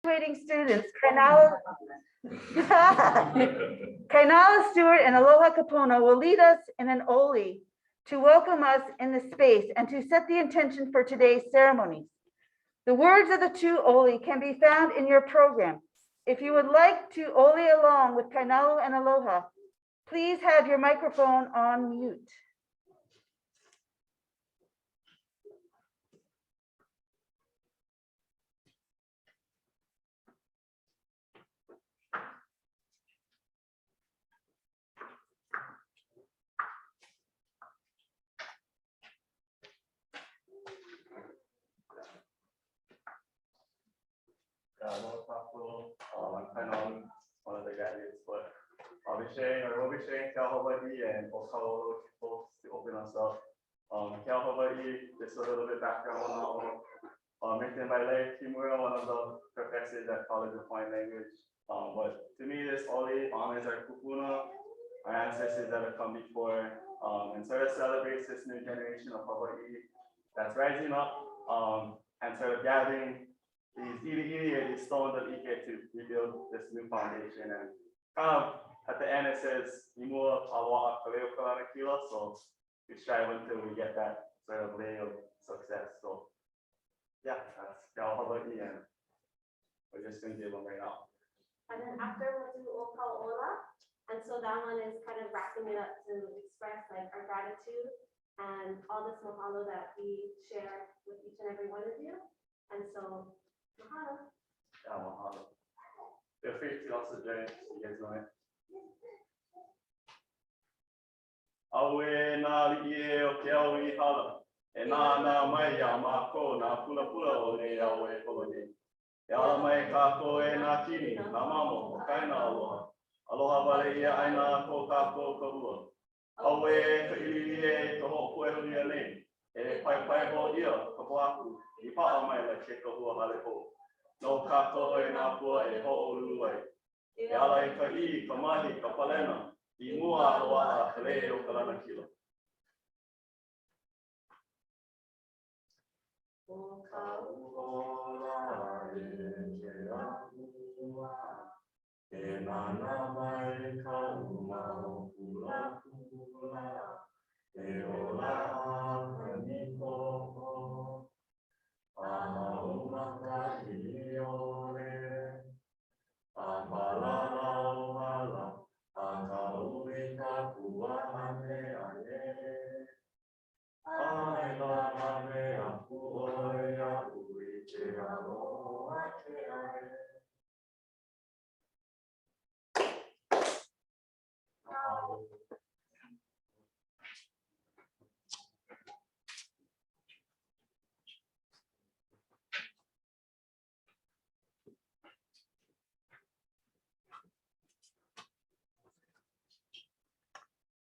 Graduating students, Kainalu, Kainalu, Steward, and Aloha Kapono will lead us in an oli to welcome us in the space and to set the intention for today's ceremonies. The words of the two oli can be found in your program. If you would like to oli along with Kainalu and Aloha, please have your microphone on mute. I'm kind of one of the graduates, but we'll be sharing Kaho'olahi and Okalo folks to open us up. Kaho'olahi, just a little bit background on mentioned by Kimo, one of the professors at College of Fine Language. But to me, this only honors our kupuna, our ancestors that have come before, and sort of celebrates this new generation of Hawaii that's rising up, and sort of gathering these stones of Ike to rebuild this new foundation. And kind of at the end it says Imua Awa Kaleo Kalana Kila. So we strive until we get that sort of lay of success. So yeah, that's Hawaii, and we're just gonna give them right now. And then after we'll do Oka'ola. And so that one is kind of wrapping it up to express like our gratitude and all this mahalo that we share with each and every one of you. And so mahalo. Yeah, mahalo. Feel free to also join if you guys know it. Awe na li'e o ke au I hala. E nā mai a mako nā pula o nei awe koloni. E ala mai kako e nā kini, nā mamo, o kaina aloha. Aloha wale ia aina ko kako ka ua. Awe ka ililie ka ho'opue hulia nei. E pai ho ia ka hoaku. I pa'a mai la ke ka hua hale ho. No kako e nā pua e ho'olulu ai. E ala I ka I, ka mahi, ka palena. I mua aloha ka lei o ka lana kila. O ka uola e ke ahua, e nana mai ka uma o pula, e ola ka niko, a umaka I ore, a palala o hala, a ka ui ka puahane ane. Ai la ame a puoi a ui te aloha te ae.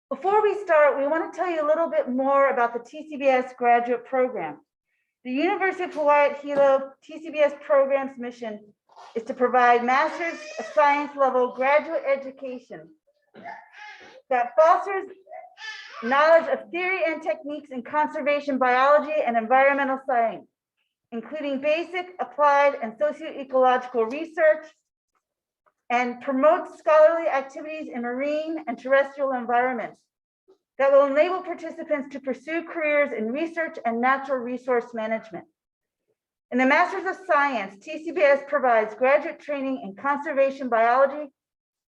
Before we start, we want to tell you a little bit more about the TCBES graduate program. The University of Hawaii at Hilo TCBES program's mission is to provide Master's of Science level graduate education that fosters knowledge of theory and techniques in conservation biology and environmental science, including basic, applied, and socio-ecological research, and promotes scholarly activities in marine and terrestrial environments that will enable participants to pursue careers in research and natural resource management. In the Masters of Science, TCBES provides graduate training in conservation biology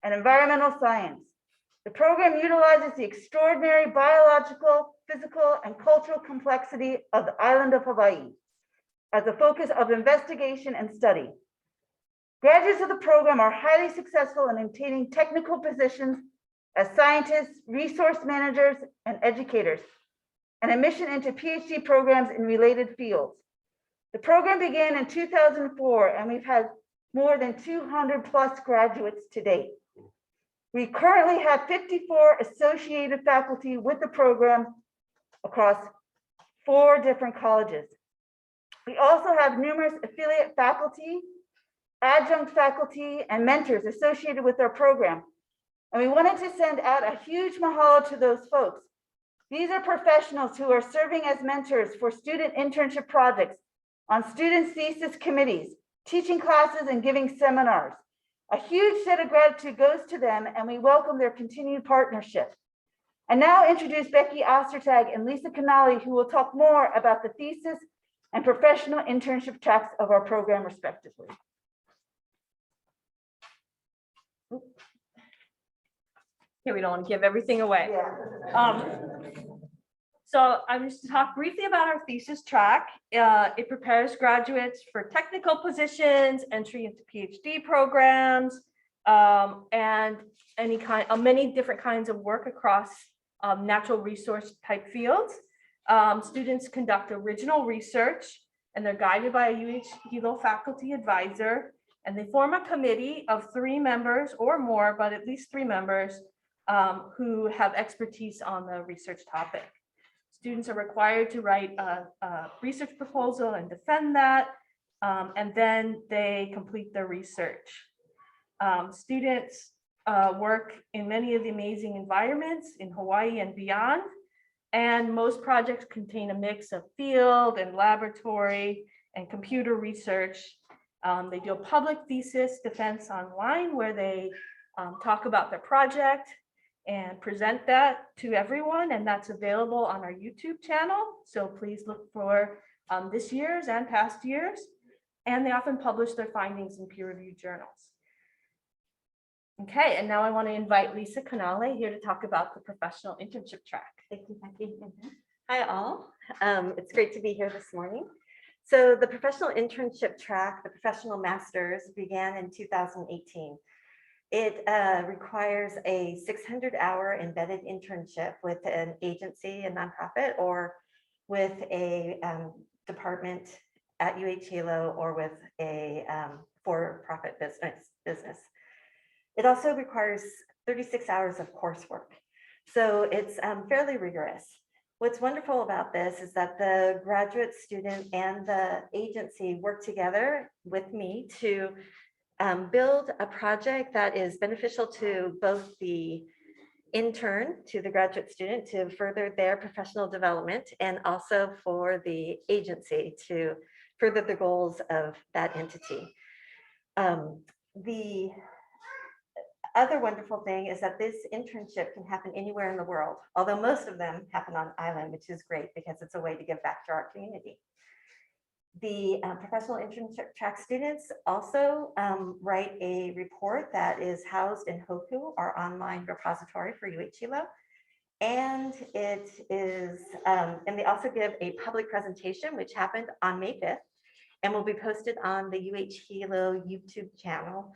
and environmental science. The program utilizes the extraordinary biological, physical, and cultural complexity of the island of Hawaii as a focus of investigation and study. Graduates of the program are highly successful in obtaining technical positions as scientists, resource managers, and educators, and admission into PhD programs in related fields. The program began in 2004, and we've had more than 200 plus graduates to date. We currently have 54 associated faculty with the program across 4 different colleges. We also have numerous affiliate faculty, adjunct faculty, and mentors associated with our program. And we wanted to send out a huge mahalo to those folks. These are professionals who are serving as mentors for student internship projects, on student thesis committees, teaching classes and giving seminars. A huge set of gratitude goes to them, and we welcome their continued partnership. I now introduce Becky Ostertag and Lisa Kainalu, who will talk more about the thesis and professional internship tracks of our program, respectively. Here, we don't want to give everything away. Yeah. So I'm just to talk briefly about our thesis track. It prepares graduates for technical positions, entry into PhD programs, and many different kinds of work across natural resource type fields. Students conduct original research, and they're guided by a UH Hilo faculty advisor, and they form a committee of 3 members or more, but at least 3 members who have expertise on the research topic. Students are required to write a research proposal and defend that, and then they complete their research. Students work in many of the amazing environments in Hawaii and beyond, and most projects contain a mix of field and laboratory and computer research. They do a public thesis defense online where they talk about their project and present that to everyone, and that's available on our YouTube channel. So please look for this year's and past years. And they often publish their findings in peer-reviewed journals. Okay, and now I want to invite Lisa Kainalu here to talk about the professional internship track. Thank you, Becky. Hi, all. It's great to be here this morning. So the professional internship track, the professional masters, began in 2018. It requires a 600-hour embedded internship with an agency, a nonprofit, or with a department at UH Hilo, or with a for-profit business. It also requires 36 hours of coursework. So it's fairly rigorous. What's wonderful about this is that the graduate student and the agency work together with me to build a project that is beneficial to both the intern, to the graduate student, to further their professional development, and also for the agency to further the goals of that entity. The other wonderful thing is that this internship can happen anywhere in the world, although most of them happen on island, which is great because it's a way to give back to our community. The professional internship track students also write a report that is housed in Hoku, our online repository for UH Hilo. And it is, and they also give a public presentation, which happened on May 5th, and will be posted on the UH Hilo YouTube channel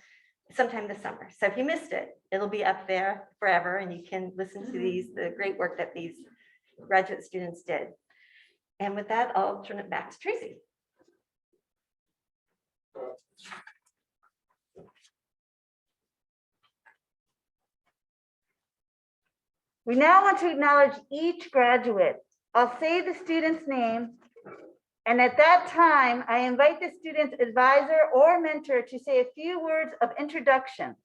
sometime this summer. So if you missed it, it'll be up there forever, and you can listen to the great work that these graduate students did. And with that, I'll turn it back to Tressie. We now want to acknowledge each graduate. I'll say the student's name, and at that time, I invite the student's advisor or mentor to say a few words of introduction.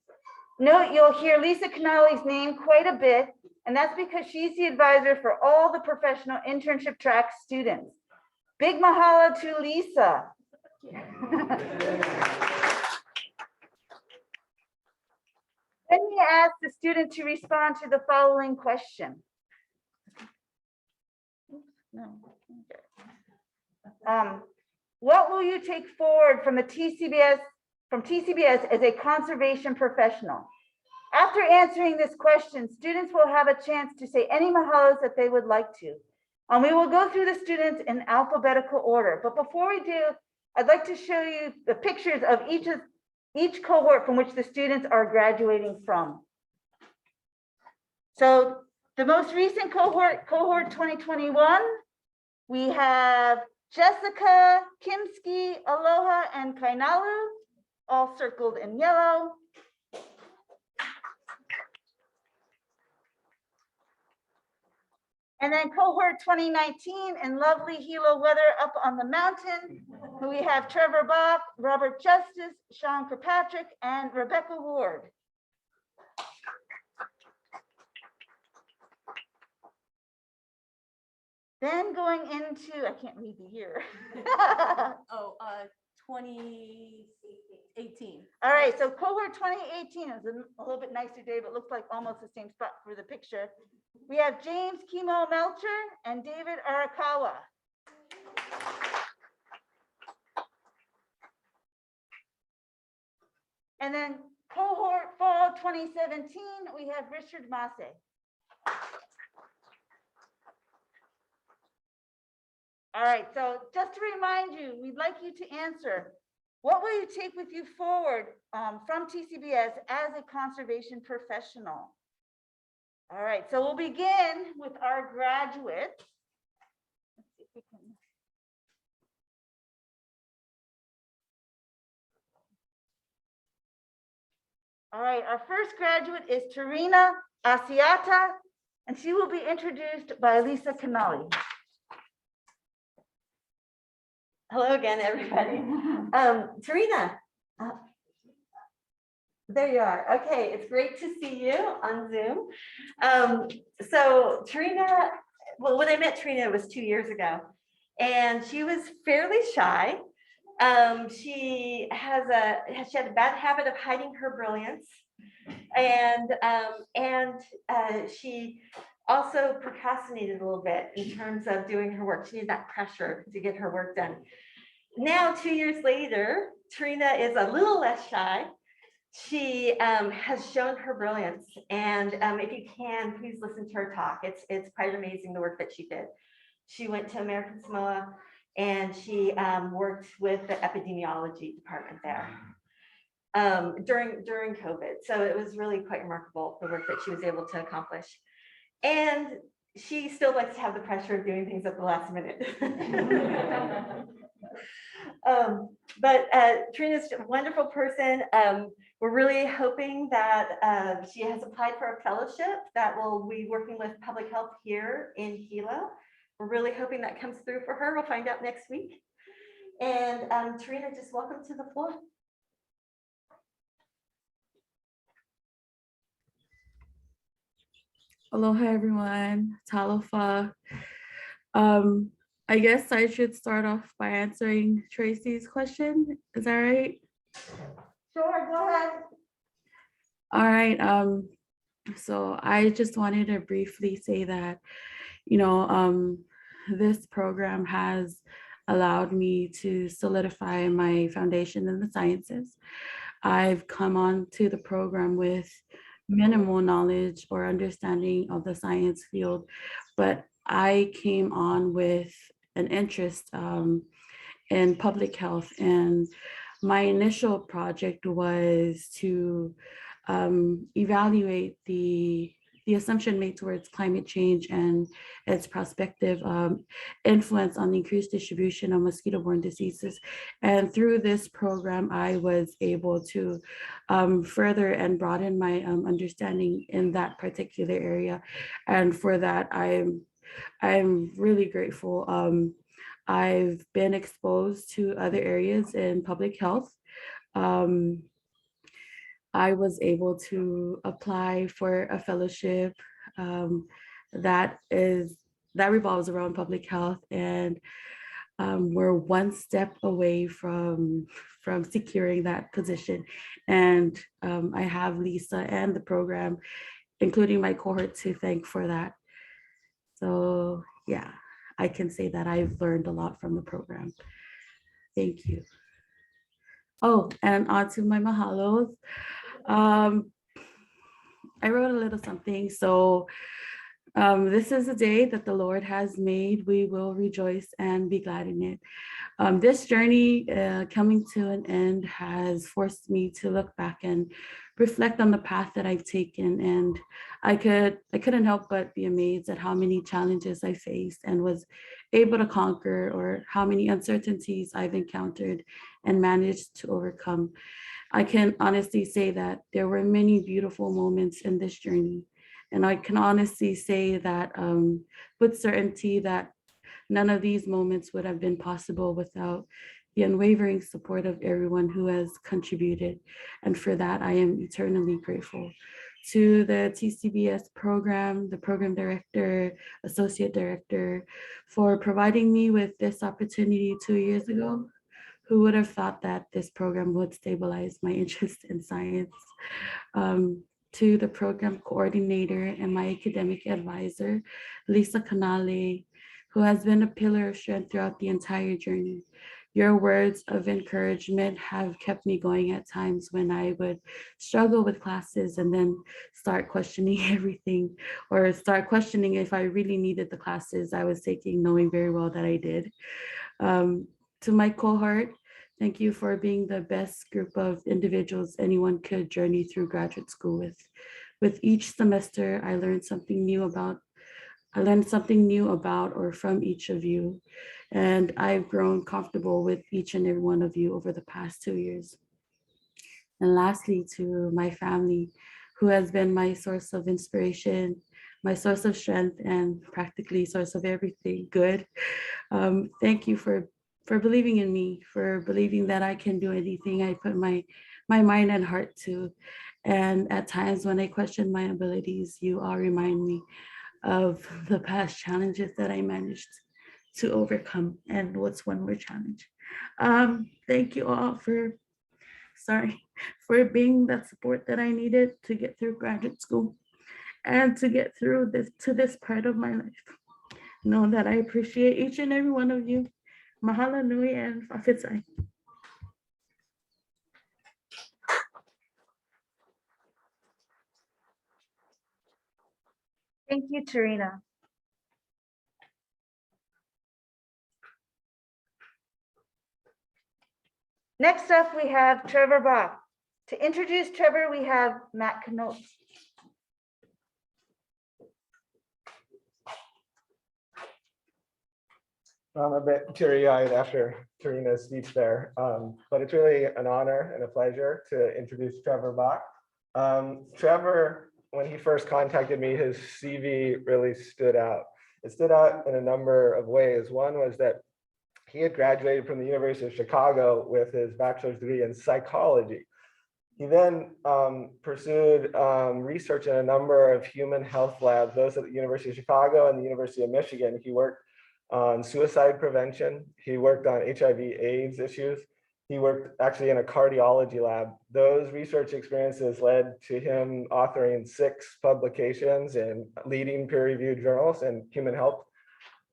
Note you'll hear Lisa Kainalu's name quite a bit, and that's because she's the advisor for all the professional internship track students. Big mahalo to Lisa. Then we ask the student to respond to the following question. What will you take forward from the TCBES as a conservation professional? After answering this question, students will have a chance to say any mahalos that they would like to. We will go through the students in alphabetical order. But before we do, I'd like to show you the pictures of each cohort from which the students are graduating from. So the most recent cohort 2021, we have Jessica, Kimsky, Aloha, and Kainalu, all circled in yellow. And then cohort 2019 in lovely Hilo weather up on the mountain, we have Trevor Bak, Robert Justice, Sean Kirkpatrick, and Rebecca Ward. Then going into, I can't read the year. 2018. All right, so cohort 2018 is a little bit nicer day, but looks like almost the same spot for the picture. We have James Kimo Melcher and David Arakawa. And then cohort fall 2017, we have Richard Masse. All right, so just to remind you, we'd like you to answer, what will you take with you forward from TCBS as a conservation professional? All right, so we'll begin with our graduates. Let's see if we can. All right, our first graduate is Tearina Asiata, and she will be introduced by Lisa Canali. Hello again, everybody. Tearina, there you are. Okay, it's great to see you on Zoom. So Tearina, well, when I met Tearina, it was 2 years ago, and she was fairly shy. She had a bad habit of hiding her brilliance, and she also procrastinated a little bit in terms of doing her work. She needed that pressure to get her work done. Now, 2 years later, Tearina is a little less shy. She has shown her brilliance, and if you can, please listen to her talk. It's quite amazing the work that she did. She went to American Samoa, and she worked with the epidemiology department there during COVID. So it was really quite remarkable, the work that she was able to accomplish. And she still likes to have the pressure of doing things at the last minute. But Tearina's a wonderful person. We're really hoping that she has applied for a fellowship that will be working with public health here in Hilo. We're really hoping that comes through for her. We'll find out next week. And Tearina, just welcome to the floor. Aloha, everyone. Talofa. I guess I should start off by answering Tressie's question. Is that right? Sure, go ahead. All right. So I just wanted to briefly say that, you know, this program has allowed me to solidify my foundation in the sciences. I've come on to the program with minimal knowledge or understanding of the science field, but I came on with an interest in public health, and my initial project was to evaluate the assumption made towards climate change and its prospective influence on the increased distribution of mosquito-borne diseases. And through this program, I was able to further and broaden my understanding in that particular area. And for that, I'm really grateful. I've been exposed to other areas in public health. I was able to apply for a fellowship that revolves around public health, and we're one step away from securing that position. And I have Lisa and the program, including my cohort, to thank for that. So yeah, I can say that I've learned a lot from the program. Thank you. Oh, and on to my mahalos. I wrote a little something. So this is a day that the Lord has made. We will rejoice and be glad in it. This journey coming to an end has forced me to look back and reflect on the path that I've taken. And I couldn't help but be amazed at how many challenges I faced and was able to conquer, or how many uncertainties I've encountered and managed to overcome. I can honestly say that there were many beautiful moments in this journey. And I can honestly say that with certainty that none of these moments would have been possible without the unwavering support of everyone who has contributed. And for that, I am eternally grateful. To the TCBES program, the program director, associate director, for providing me with this opportunity 2 years ago, Who would have thought that this program would stabilize my interest in science? To the program coordinator and my academic advisor, Lisa Canale, who has been a pillar of strength throughout the entire journey. Your words of encouragement have kept me going at times when I would struggle with classes and then start questioning everything, or start questioning if I really needed the classes I was taking, knowing very well that I did. To my cohort, thank you for being the best group of individuals anyone could journey through graduate school with. With each semester, I learned something new about or from each of you, and I've grown comfortable with each and every one of you over the past 2 years. And lastly, to my family, who has been my source of inspiration, my source of strength, and practically source of everything good. Thank you for believing in me, for believing that I can do anything I put my mind and heart to. And at times when I question my abilities, you all remind me of the past challenges that I managed to overcome, and what's one more challenge. Thank you all for being that support that I needed to get through graduate school and to get through this part of my life. Know that I appreciate each and every one of you. Mahalo nui and whawhitai. Thank you, Tearina. Next up, we have Trevor Bak. To introduce Trevor, we have Matt Knote. I'm a bit teary-eyed after Tearina's speech there, but it's really an honor and a pleasure to introduce Trevor Bak. Trevor, when he first contacted me, his CV really stood out. It stood out in a number of ways. One was that he had graduated from the University of Chicago with his bachelor's degree in psychology. He then pursued research in a number of human health labs, those at the University of Chicago and the University of Michigan. He worked on suicide prevention. He worked on HIV/AIDS issues. He worked actually in a cardiology lab. Those research experiences led to him authoring 6 publications in leading peer-reviewed journals in human health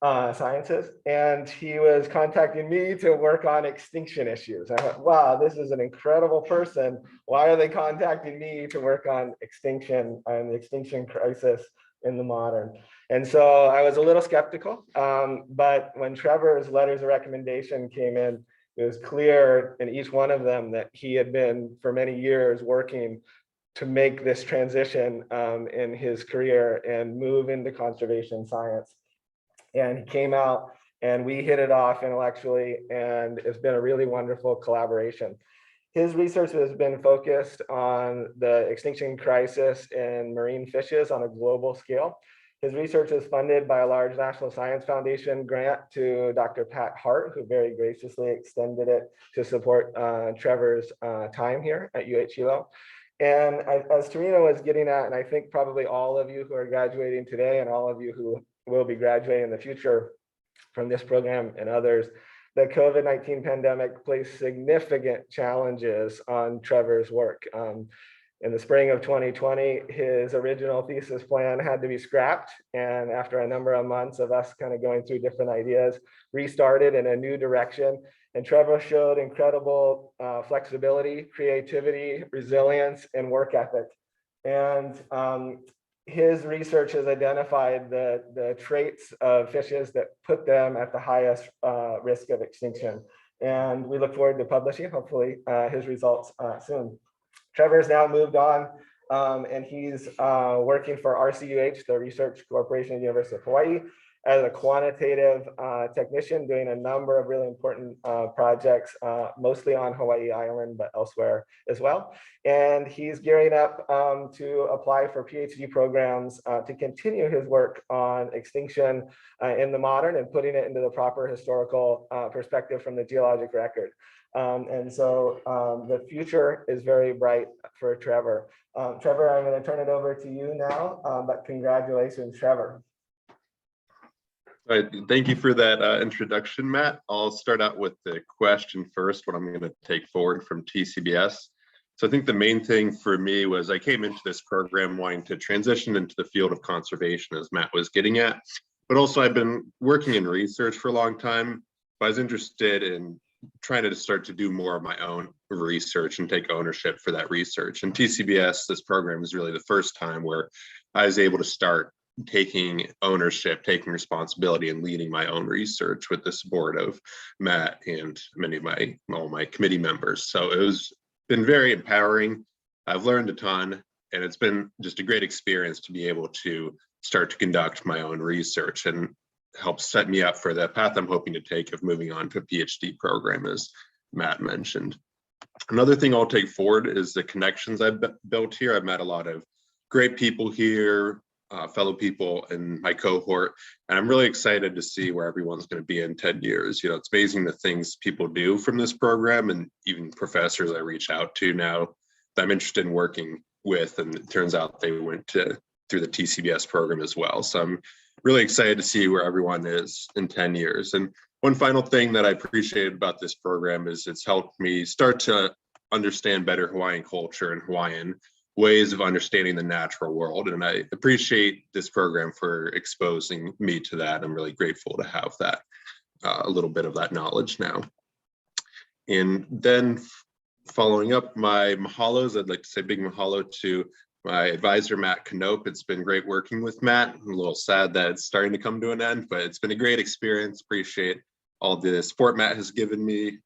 sciences. And he was contacting me to work on extinction issues. I thought, wow, this is an incredible person. Why are they contacting me to work on extinction and the extinction crisis in the modern? And so I was a little skeptical, but when Trevor's letters of recommendation came in, it was clear in each one of them that he had been for many years working to make this transition in his career and move into conservation science. And he came out and we hit it off intellectually, and it's been a really wonderful collaboration. His research has been focused on the extinction crisis in marine fishes on a global scale. His research is funded by a large National Science Foundation grant to Dr. Pat Hart, who very graciously extended it to support Trevor's time here at UH Hilo. And as Tearina was getting at, and I think probably all of you who are graduating today and all of you who will be graduating in the future from this program and others, the COVID-19 pandemic placed significant challenges on Trevor's work. In the spring of 2020, his original thesis plan had to be scrapped. And after a number of months of us kind of going through different ideas, restarted in a new direction. And Trevor showed incredible flexibility, creativity, resilience, and work ethic. And his research has identified the traits of fishes that put them at the highest risk of extinction. And we look forward to publishing, hopefully, his results soon. Trevor's now moved on, and he's working for RCUH, the Research Corporation of the University of Hawaii, as a quantitative technician, doing a number of really important projects, mostly on Hawaii Island, but elsewhere as well. And he's gearing up to apply for PhD programs to continue his work on extinction in the modern and putting it into the proper historical perspective from the geologic record. And so the future is very bright for Trevor. Trevor, I'm going to turn it over to you now, but congratulations, Trevor. All right, thank you for that introduction, Matt. I'll start out with the question first, what I'm going to take forward from TCBS. So I think the main thing for me was I came into this program wanting to transition into the field of conservation, as Matt was getting at, but also I've been working in research for a long time. But I was interested in trying to start to do more of my own research and take ownership for that research. And TCBS, this program, is really the first time where I was able to start taking ownership, taking responsibility, and leading my own research with the support of Matt and many of all my committee members. So it was been very empowering. I've learned a ton, and it's been just a great experience to be able to start to conduct my own research and help set me up for the path I'm hoping to take of moving on to a PhD program, as Matt mentioned. Another thing I'll take forward is the connections I've built here. I've met a lot of great people here, fellow people in my cohort, and I'm really excited to see where everyone's going to be in 10 years. You know, it's amazing the things people do from this program, and even professors I reach out to now that I'm interested in working with, and it turns out they went through the TCBS program as well. So I'm really excited to see where everyone is in 10 years. And one final thing that I appreciate about this program is it's helped me start to understand better Hawaiian culture and Hawaiian ways of understanding the natural world. And I appreciate this program for exposing me to that. I'm really grateful to have that, a little bit of that knowledge now. And then following up my mahalos, I'd like to say big mahalo to my advisor, Matt Knope. It's been great working with Matt. I'm a little sad that it's starting to come to an end, but it's been a great experience. Appreciate all the support Matt has given me,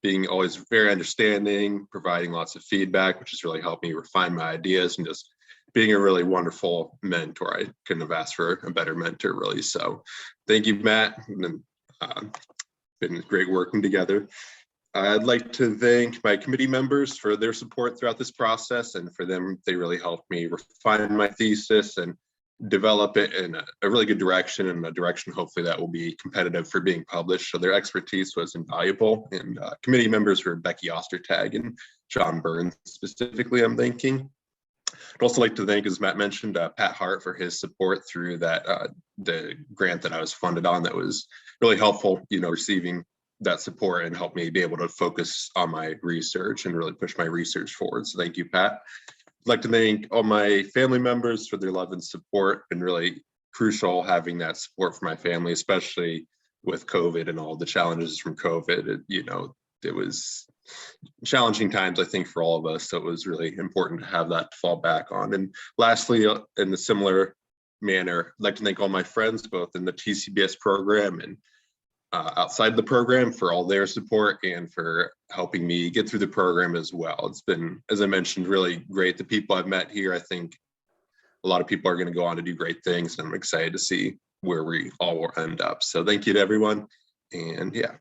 being always very understanding, providing lots of feedback, which has really helped me refine my ideas, and just being a really wonderful mentor. I couldn't have asked for a better mentor, really. So thank you, Matt. Been great working together. I'd like to thank my committee members for their support throughout this process, and for them, they really helped me refine my thesis and develop it in a really good direction, and a direction hopefully that will be competitive for being published. So their expertise was invaluable, and committee members were Becky Ostertag and John Burns specifically, I'm thanking. I'd also like to thank, as Matt mentioned, Pat Hart for his support through that the grant that I was funded on. That was really helpful, you know, receiving that support and helped me be able to focus on my research and really push my research forward. So thank you, Pat. I'd like to thank all my family members for their love and support, and really crucial having that support for my family, especially with COVID and all the challenges from COVID. You know, it was challenging times, I think, for all of us. So it was really important to have that to fall back on. And lastly, in a similar manner, I'd like to thank all my friends, both in the TCBS program and outside the program, for all their support and for helping me get through the program as well. It's been, as I mentioned, really great. The people I've met here, I think a lot of people are going to go on to do great things, and I'm excited to see where we all will end up. So thank you to everyone, and yeah.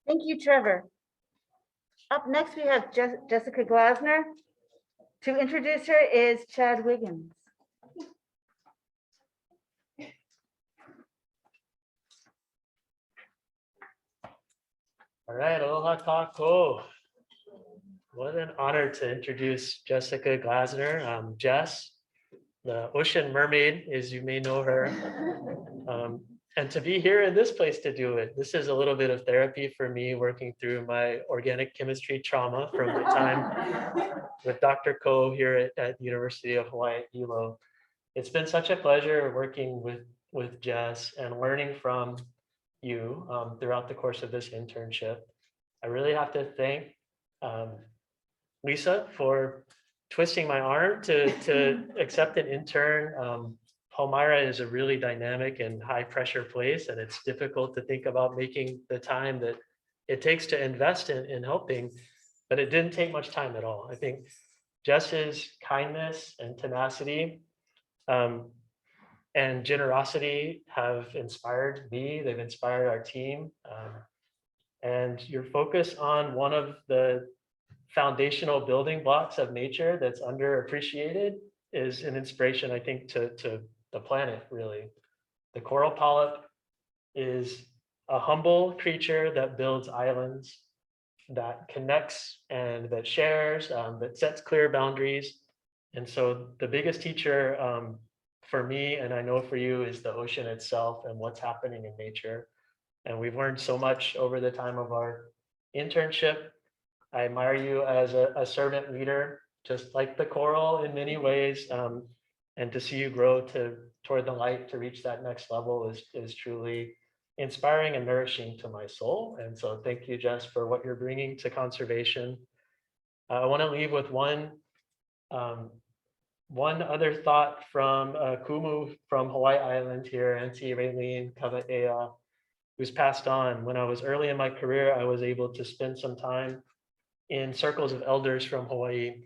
Thank you, Trevor. Up next, we have Jessica Glazner. To introduce her is Chad Wiggins. All right, aloha kako. What an honor to introduce Jessica Glazner. Jess, the ocean mermaid, as you may know her. And to be here in this place to do it. This is a little bit of therapy for me, working through my organic chemistry trauma from the time with Dr. Ko here at University of Hawaii at Hilo. It's been such a pleasure working with Jess and learning from you throughout the course of this internship. I really have to thank Lisa for twisting my arm to accept an intern. Palmyra is a really dynamic and high pressure place, and it's difficult to think about making the time that it takes to invest in helping, but it didn't take much time at all. I think Jess's kindness and tenacity and generosity have inspired me. They've inspired our team. And your focus on one of the foundational building blocks of nature that's underappreciated is an inspiration, I think, to the planet, really. The coral polyp is a humble creature that builds islands that connects and that shares, that sets clear boundaries. And so the biggest teacher for me, and I know for you, is the ocean itself and what's happening in nature. And we've learned so much over the time of our internship. I admire you as a servant leader, just like the coral in many ways. And to see you grow toward the light to reach that next level is truly inspiring and nourishing to my soul. And so thank you, Jess, for what you're bringing to conservation. I want to leave with one other thought from Kumu from Hawaii Island here, Auntie Raylene Kavaea, who's passed on. When I was early in my career, I was able to spend some time in circles of elders from Hawaii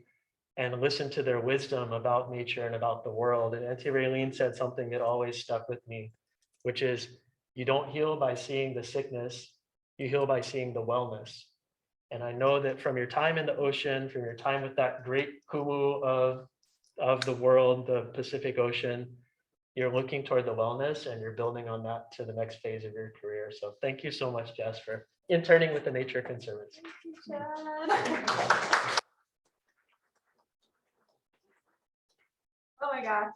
and listen to their wisdom about nature and about the world. And Auntie Raylene said something that always stuck with me, which is, you don't heal by seeing the sickness, you heal by seeing the wellness. And I know that from your time in the ocean, from your time with that great kumu of the world, the Pacific Ocean, you're looking toward the wellness and you're building on that to the next phase of your career. So thank you so much, Jess, for interning with the Nature Conservancy. Oh my gosh.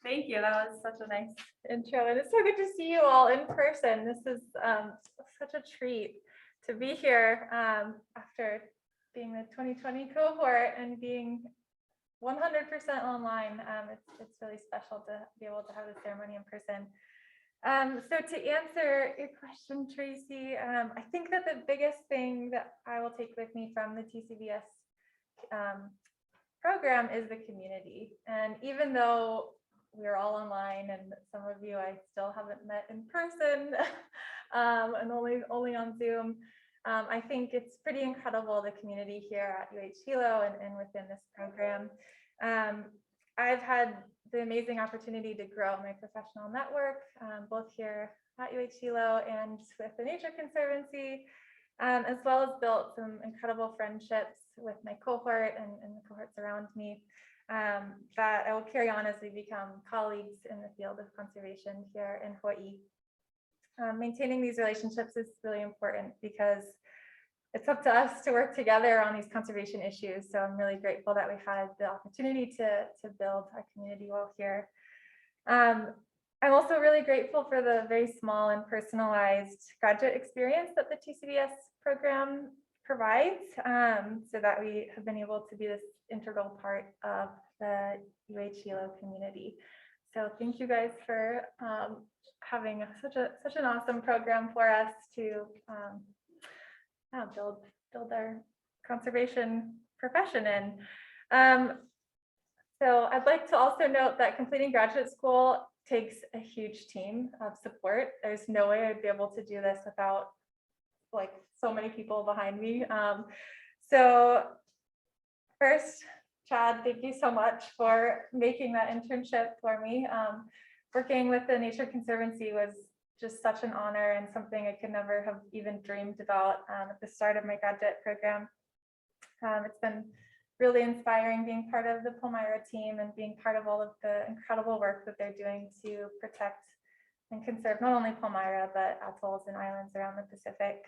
Thank you. That was such a nice intro. And it's so good to see you all in person. This is such a treat to be here after being the 2020 cohort and being 100% online. It's really special to be able to have the ceremony in person. So to answer your question, Tressie, I think that the biggest thing that I will take with me from the TCBES program is the community. And even though we're all online and some of you I still haven't met in person and only on Zoom, I think it's pretty incredible, the community here at UH Hilo and within this program. I've had the amazing opportunity to grow my professional network, both here at UH Hilo and with the Nature Conservancy, as well as built some incredible friendships with my cohort and the cohorts around me that I will carry on as we become colleagues in the field of conservation here in Hawaii. Maintaining these relationships is really important because it's up to us to work together on these conservation issues. So I'm really grateful that we had the opportunity to build our community well here. I'm also really grateful for the very small and personalized graduate experience that the TCBES program provides, so that we have been able to be this integral part of the UH Hilo community. So thank you guys for having such an awesome program for us to build our conservation profession in. So I'd like to also note that completing graduate school takes a huge team of support. There's no way I'd be able to do this without like so many people behind me. So first, Chad, thank you so much for making that internship for me. Working with the Nature Conservancy was just such an honor and something I could never have even dreamed about at the start of my graduate program. It's been really inspiring being part of the Palmyra team and being part of all of the incredible work that they're doing to protect and conserve not only Palmyra, but atolls and islands around the Pacific.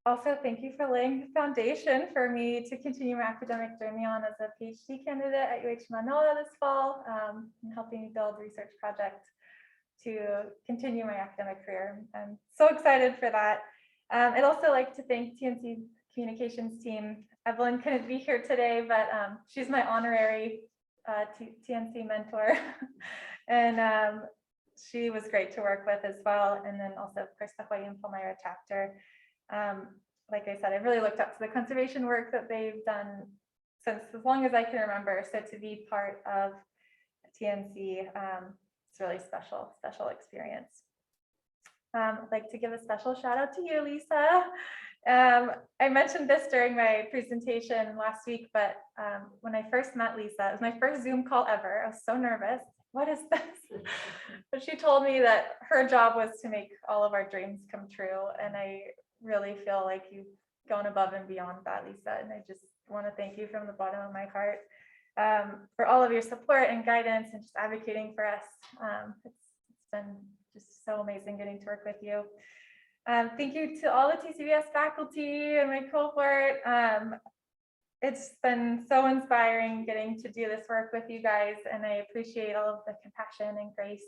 Also, thank you for laying the foundation for me to continue my academic journey on as a PhD candidate at UH Manoa this fall, and helping me build a research project to continue my academic career. I'm so excited for that. I'd also like to thank TNC communications team. Evelyn couldn't be here today, but she's my honorary TNC mentor. And she was great to work with as well. And then also, of course, the Hawaii and Palmyra chapter. Like I said, I've really looked up to the conservation work that they've done since as long as I can remember. So to be part of TNC, it's really special experience. I'd like to give a special shout out to you, Lisa. I mentioned this during my presentation last week, but when I first met Lisa, it was my first Zoom call ever. I was so nervous. What is this? But she told me that her job was to make all of our dreams come true. And I really feel like you've gone above and beyond that, Lisa. And I just want to thank you from the bottom of my heart for all of your support and guidance and just advocating for us. It's been just so amazing getting to work with you. Thank you to all the TCBS faculty and my cohort. It's been so inspiring getting to do this work with you guys, and I appreciate all of the compassion and grace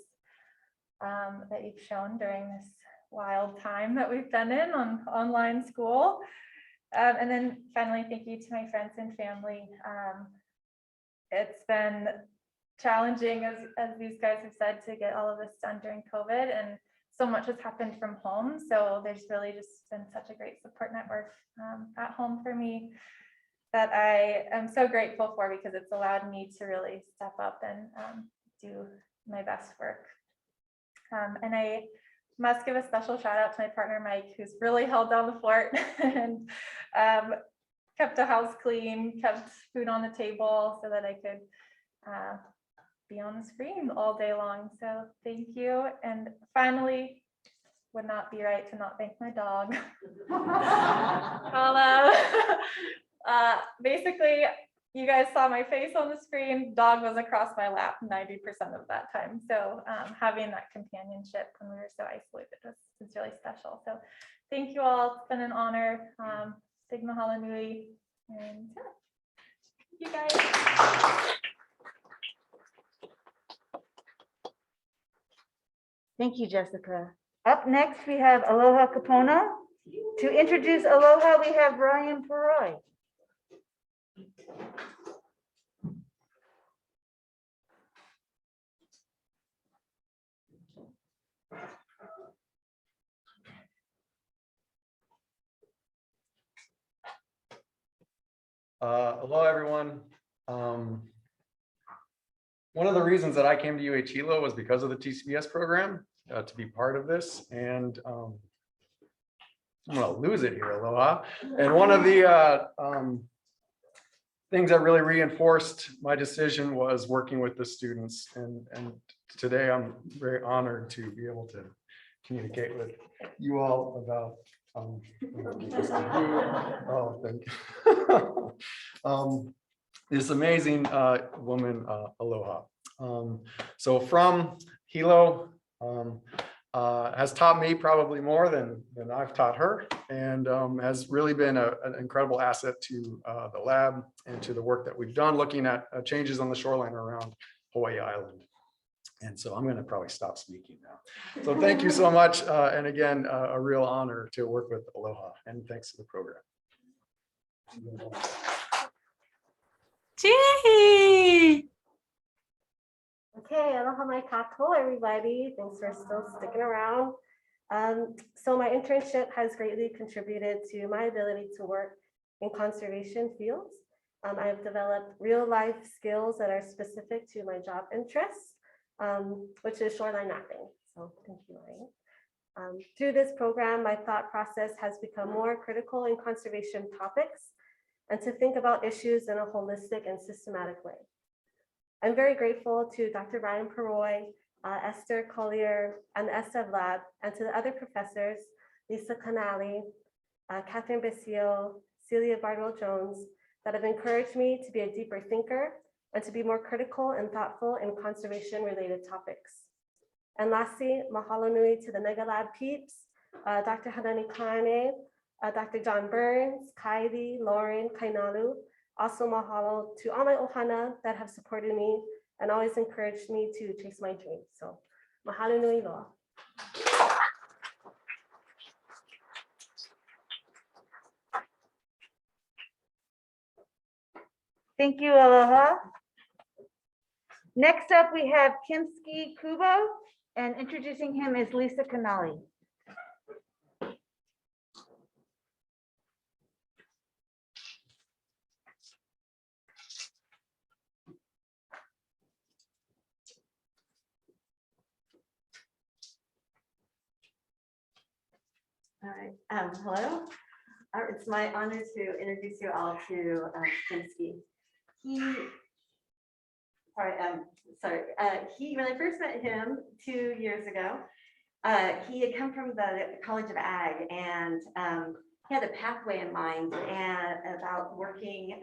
that you've shown during this wild time that we've been in on online school. And then finally, thank you to my friends and family. It's been challenging, as these guys have said, to get all of this done during COVID, and so much has happened from home. So there's really just been such a great support network at home for me that I am so grateful for, because it's allowed me to really step up and do my best work. And I must give a special shout out to my partner, Mike, who's really held down the fort and kept the house clean, kept food on the table so that I could be on the screen all day long. So thank you. And finally, would not be right to not thank my dog. Basically, you guys saw my face on the screen. Dog was across my lap 90% of that time. So having that companionship when we were so isolated was really special. So thank you all. It's been an honor. Big mahalo nui. And yeah, thank you guys. Thank you, Jessica. Up next, we have Aloha Kapono. To introduce Aloha, we have Ryan Perroy. Hello, everyone. One of the reasons that I came to UH Hilo was because of the TCBS program, to be part of this. And I'm gonna lose it here, Aloha. And one of the things that really reinforced my decision was working with the students. And today I'm very honored to be able to communicate with you all about thank you. This amazing woman, Aloha. So from Hilo, has taught me probably more than I've taught her, and has really been an incredible asset to the lab and to the work that we've done looking at changes on the shoreline around Hawaii Island. And so I'm going to probably stop speaking now. So thank you so much. And again, a real honor to work with Aloha, and thanks to the program. Gee. Okay, aloha mai kākou, everybody. Thanks for still sticking around. So my internship has greatly contributed to my ability to work in conservation fields. I've developed real life skills that are specific to my job interests, which is shoreline mapping. So thank you, Ryan. Through this program, my thought process has become more critical in conservation topics and to think about issues in a holistic and systematic way. I'm very grateful to Dr. Ryan Perroy, Esther Collier, and the SDEV Lab, and to the other professors, Lisa Canali, Catherine Bissio, Celia Bardwell-Jones, that have encouraged me to be a deeper thinker and to be more critical and thoughtful in conservation-related topics. And lastly, mahalo nui to the Nega Lab peeps, Dr. Hanani Kane, Dr. John Burns, Kylie, Lauren, Kainalu. Also mahalo to all my ohana that have supported me and always encouraged me to chase my dreams. So mahalo nui loa. Thank you, Aloha. Next up, we have Kimsky Kubo, and introducing him is Lisa Canali. All right, hello. It's my honor to introduce you all to Kimsky. When I first met him 2 years ago, he had come from the College of Ag, and he had a pathway in mind and about working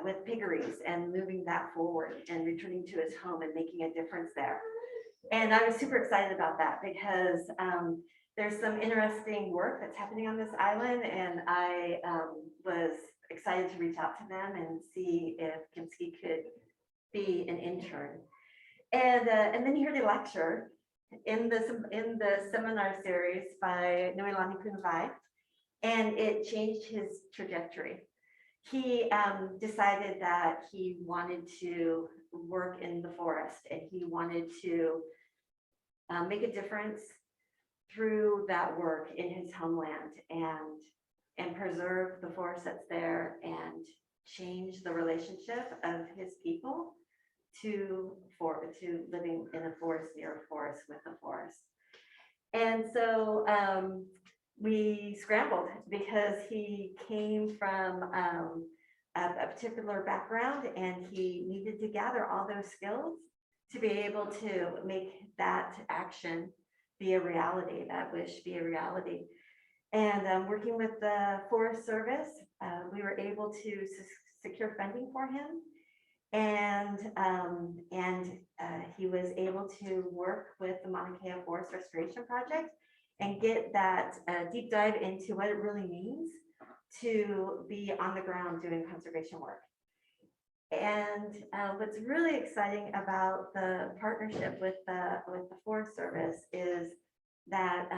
with piggeries and moving that forward and returning to his home and making a difference there. And I was super excited about that because there's some interesting work that's happening on this island, and I was excited to reach out to them and see if Kimsky could be an intern. And then he heard a lecture in the seminar series by Noelani Punvai, and it changed his trajectory. He decided that he wanted to work in the forest, and he wanted to make a difference through that work in his homeland and preserve the forest that's there and change the relationship of his people to living in a forest, near a forest, with a forest. And so we scrambled because he came from a particular background, and he needed to gather all those skills to be able to make that action be a reality, that wish be a reality. And working with the Forest Service, we were able to secure funding for him. And he was able to work with the Mauna Kea Forest Restoration Project and get that deep dive into what it really means to be on the ground doing conservation work. And what's really exciting about the partnership with the Forest Service is that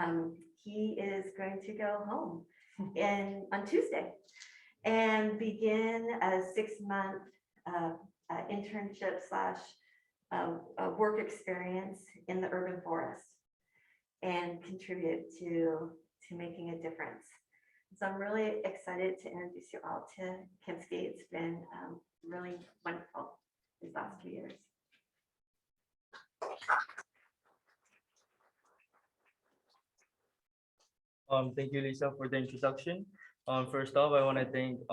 he is going to go home on Tuesday and begin a 6-month internship / work experience in the urban forest and contribute to making a difference. So I'm really excited to introduce you all to Kimsky. It's been really wonderful these last 2 years. Thank you, Lisa, for the introduction. First off, I want to thank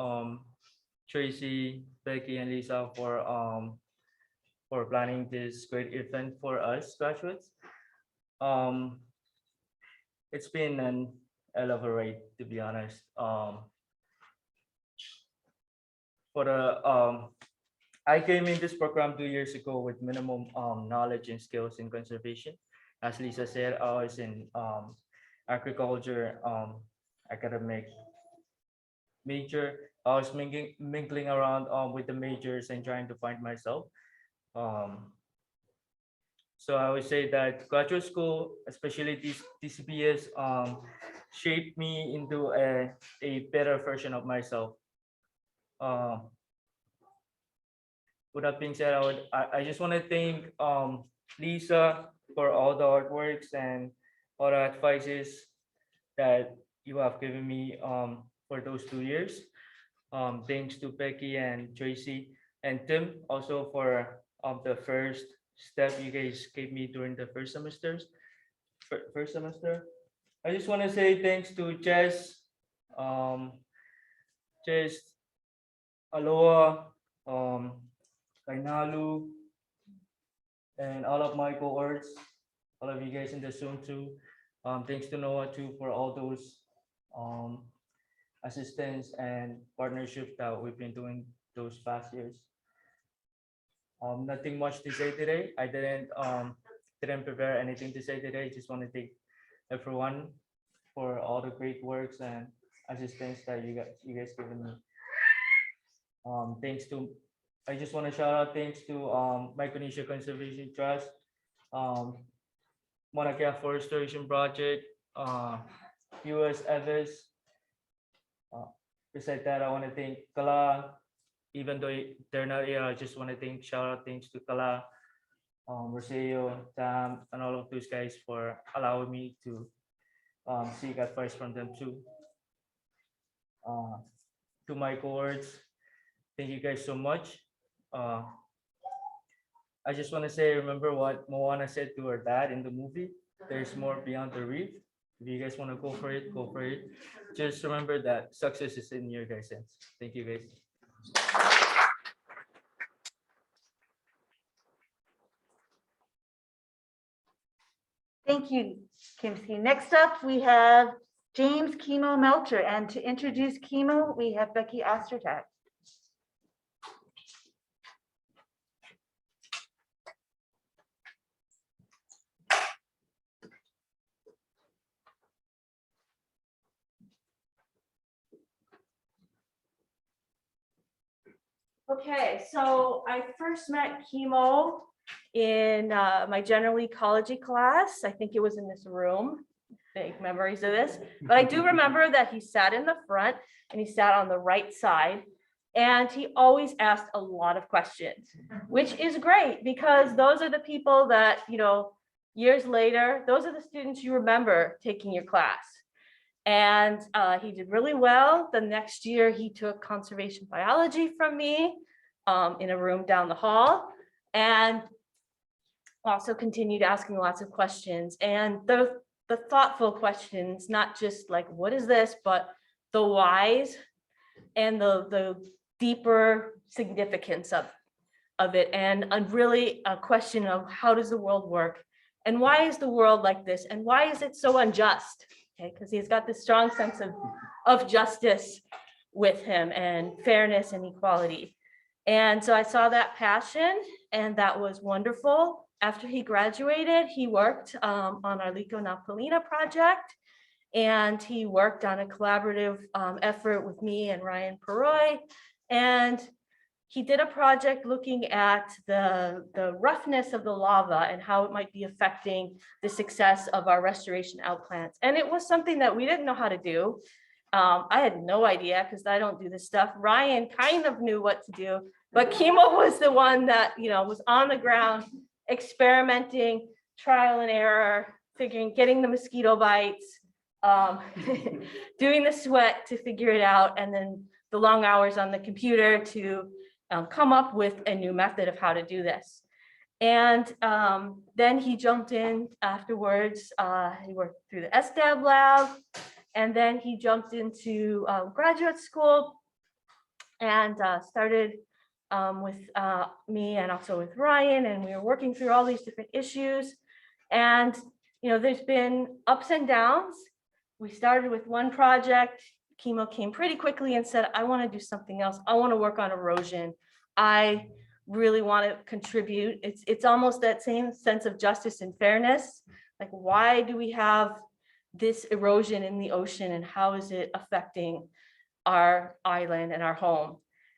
Tressie, Becky, and Lisa for planning this great event for us graduates. It's been an hell of a ride, to be honest. I came in this program 2 years ago with minimum knowledge and skills in conservation. As Lisa said, I was in agriculture academic major. I was mingling around with the majors and trying to find myself. So I would say that graduate school, especially TCBES, shaped me into a better version of myself. With that being said, I just want to thank Lisa for all the artworks and all the advices that you have given me for those 2 years. Thanks to Becky and Tressie and Tim also for the first step you guys gave me during the first semester. I just want to say thanks to Jess, Aloha, Kainalu, and all of my cohorts, all of you guys in the Zoom too. Thanks to Noah too for all those assistance and partnership that we've been doing those past years. Nothing much to say today. I didn't prepare anything to say today. Just want to thank everyone for all the great works and assistance that you guys given me. I just want to shout out thanks to Micronesia Conservation Trust, Mauna Kea Forestation Project, US Evis. Besides that, I want to thank Kala. Even though they're not here, I just want to shout out thanks to Kala, Roseo, Tam, and all of those guys for allowing me to seek advice from them too. To my cohorts, thank you guys so much. I just want to say, remember what Moana said to her dad in the movie, there's more beyond the reef. If you guys want to go for it, go for it. Just remember that success is in your guys' hands. Thank you guys. Thank you, Kimsky. Next up, we have James Kimo Melcher, and to introduce Kimo, we have Becky Ostertag. Okay, so I first met Kimo in my general ecology class. I think it was in this room. Vague memories of this, but I do remember that he sat in the front and he sat on the right side. And he always asked a lot of questions, which is great because those are the people that, you know, years later, those are the students you remember taking your class. And he did really well. The next year he took conservation biology from me in a room down the hall, and also continued asking lots of questions. And the thoughtful questions, not just like, what is this, but the whys and the deeper significance of it. And really a question of how does the world work? And why is the world like this? And why is it so unjust? Okay, because he's got this strong sense of justice with him and fairness and equality. And so I saw that passion, and that was wonderful. After he graduated, he worked on our Liko Napalina project, and he worked on a collaborative effort with me and Ryan Peroy. And he did a project looking at the roughness of the lava and how it might be affecting the success of our restoration outplants. And it was something that we didn't know how to do. I had no idea because I don't do this stuff. Ryan kind of knew what to do, but Kimo was the one that, you know, was on the ground, experimenting, trial and error, getting the mosquito bites, doing the sweat to figure it out, and then the long hours on the computer to come up with a new method of how to do this. And then he jumped in afterwards. He worked through the SDAB lab, and then he jumped into graduate school and started with me and also with Ryan, and we were working through all these different issues. And you know, there's been ups and downs. We started with one project. Kimo came pretty quickly and said, I want to do something else. I want to work on erosion. I really want to contribute. It's almost that same sense of justice and fairness. Like, why do we have this erosion in the ocean, and how is it affecting our island and our home?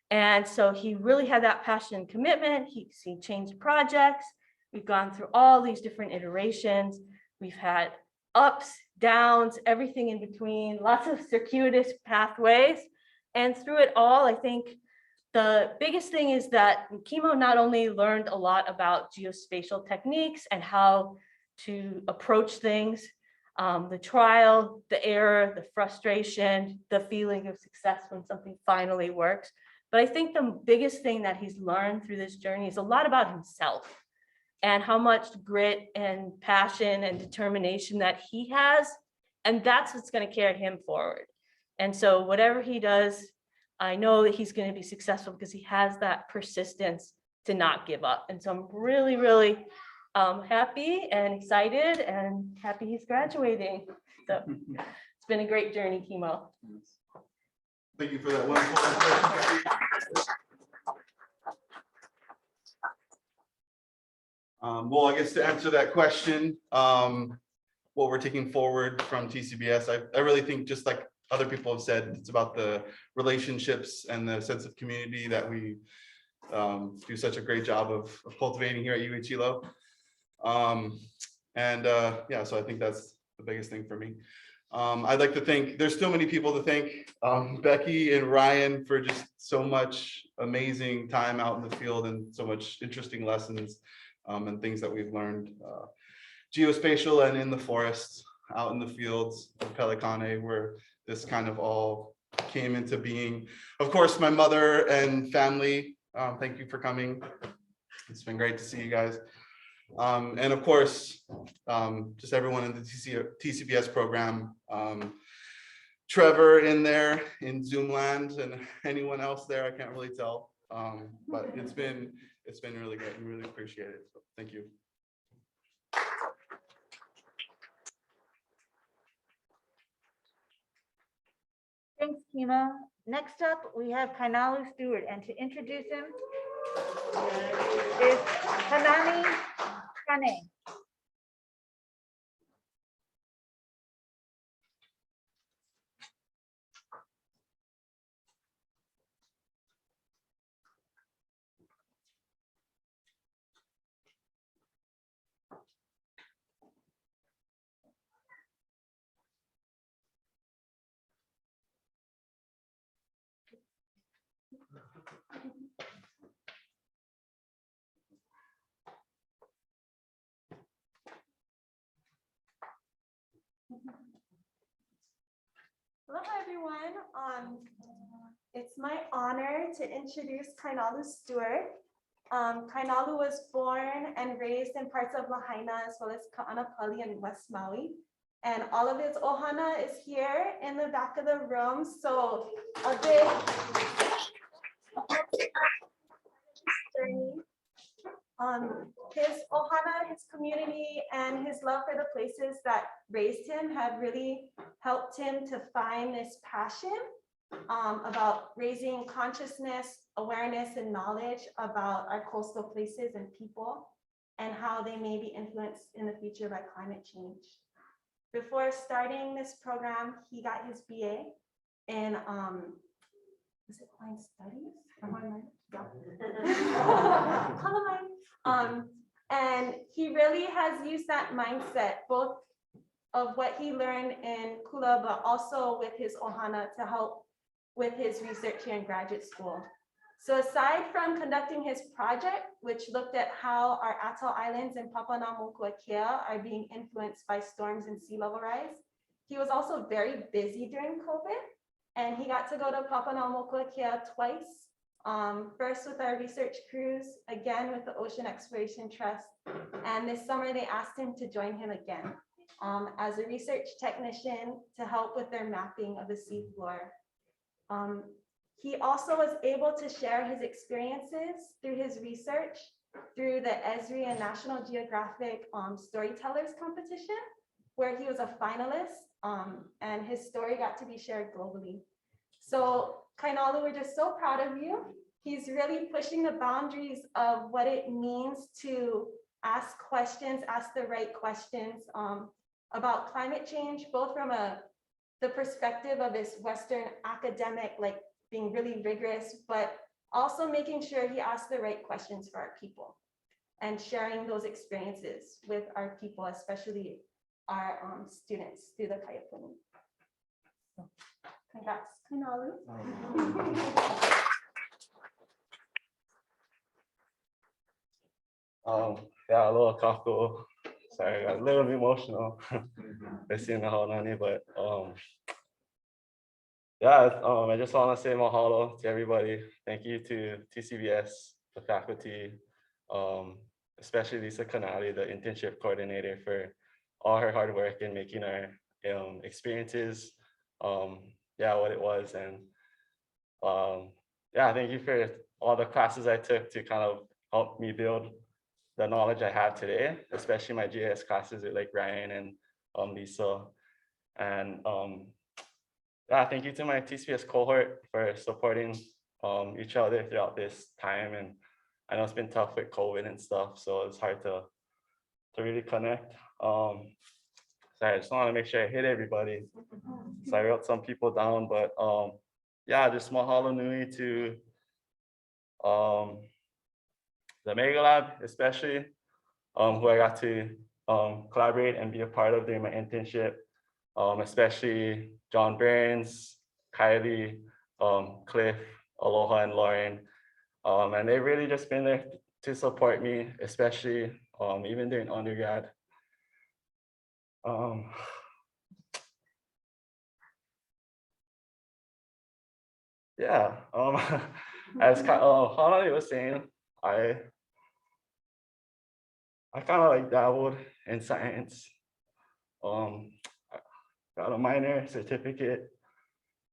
And so he really had that passion and commitment. He changed projects. We've gone through all these different iterations. We've had ups, downs, everything in between, lots of circuitous pathways. And through it all, I think the biggest thing is that Kimo not only learned a lot about geospatial techniques and how to approach things, the trial, the error, the frustration, the feeling of success when something finally works. But I think the biggest thing that he's learned through this journey is a lot about himself and how much grit and passion and determination that he has. And that's what's going to carry him forward. And so whatever he does, I know that he's going to be successful because he has that persistence to not give up. And so I'm really, really happy and excited and happy he's graduating. So it's been a great journey, Kimo. Thank you for that wonderful. Well, I guess to answer that question, what we're taking forward from TCBES, I really think, just like other people have said, it's about the relationships and the sense of community that we do such a great job of cultivating here at UH Hilo. Yeah, so I think that's the biggest thing for me. I'd like to thank, there's so many people to thank, Becky and Ryan for just so much amazing time out in the field and so much interesting lessons and things that we've learned, geospatial and in the forests, out in the fields of Pelicane, where this kind of all came into being. Of course, my mother and family, thank you for coming. It's been great to see you guys. And of course, just everyone in the TCBES program, Trevor in there in Zoom land, and anyone else there, I can't really tell. But it's been really great and really appreciate it. So thank you. Thanks, Kimo. Next up, we have Kainalu Steward, and to introduce him is Hanani Kane. Hello, everyone. It's my honor to introduce Kainalu Steward. Kainalu was born and raised in parts of Lahaina as well as Ka'anapali in West Maui. And all of his ohana is here in the back of the room. So a big journey. His ohana, his community, and his love for the places that raised him have really helped him to find this passion about raising consciousness, awareness, and knowledge about our coastal places and people and how they may be influenced in the future by climate change. Before starting this program, he got his BA in is it Hawaiian Studies? Or Hawaiian? Yeah. Hawaiian. And he really has used that mindset, both of what he learned in Kula, but also with his ohana to help with his research here in graduate school. So aside from conducting his project, which looked at how our atoll islands in Papaʻanamokuakea are being influenced by storms and sea level rise, he was also very busy during COVID. And he got to go to Papaʻanamokuakea twice. First with our research cruise, again with the Ocean Exploration Trust. And this summer they asked him to join him again as a research technician to help with their mapping of the seafloor. He also was able to share his experiences through his research through the Esri and National Geographic Storytellers Competition, where he was a finalist and his story got to be shared globally. So Kainalu, we're just so proud of you. He's really pushing the boundaries of what it means to ask questions, ask the right questions about climate change, both from the perspective of this Western academic, like being really rigorous, but also making sure he asks the right questions for our people and sharing those experiences with our people, especially our students through the Kapono. So, congrats, Kainalu. Yeah, aloha kako. Sorry, I got a little bit emotional. But yeah, I just want to say mahalo to everybody. Thank you to TCBES, the faculty, especially Lisa Kanali, the internship coordinator, for all her hard work in making our experiences, what it was. And thank you for all the classes I took to kind of help me build the knowledge I have today, especially my GIS classes with like Ryan and Lisa. And thank you to my TCBS cohort for supporting each other throughout this time. And I know it's been tough with COVID and stuff, so it's hard to really connect. Sorry, I just want to make sure I hit everybody. So I wrote some people down, but just mahalo nui to the Mega Lab, especially who I got to collaborate and be a part of during my internship, especially John Burns, Kylie, Cliff, Aloha, and Lauren. And they've really just been there to support me, especially even during undergrad. As Hanali was saying, I kind of like dabbled in science. Got a minor certificate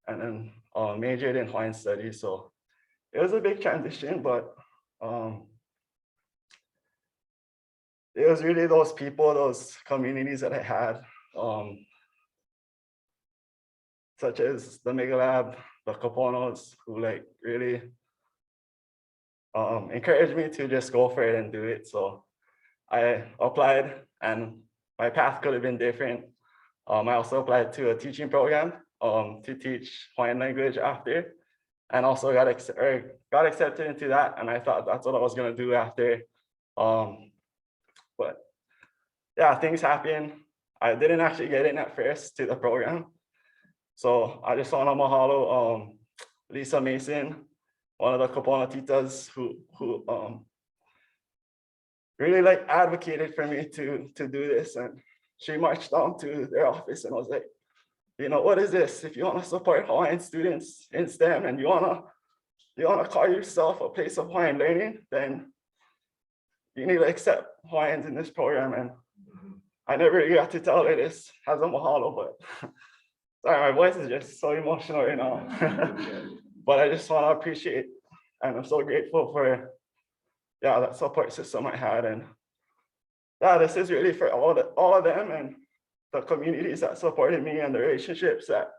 and then majored in Hawaiian studies. So it was a big transition, but it was really those people, those communities that I had, such as the Mega Lab, the Kaponos, who like really encouraged me to just go for it and do it. So I applied and my path could have been different. I also applied to a teaching program to teach Hawaiian language after, and also got accepted into that. And I thought that's what I was gonna do after. But yeah, things happen. I didn't actually get in at first to the program. So I just want to mahalo Lisa Mason, one of the Kapono titas who really like advocated for me to do this. And she marched down to their office and was like, you know, what is this? If you want to support Hawaiian students in STEM and you want to call yourself a place of Hawaiian learning, then you need to accept Hawaiians in this program. And I never really got to tell her this as a mahalo, but sorry, my voice is just so emotional, you know. But I just want to appreciate, and I'm so grateful for, yeah, that support system I had. And yeah, this is really for all of them and the communities that supported me and the relationships that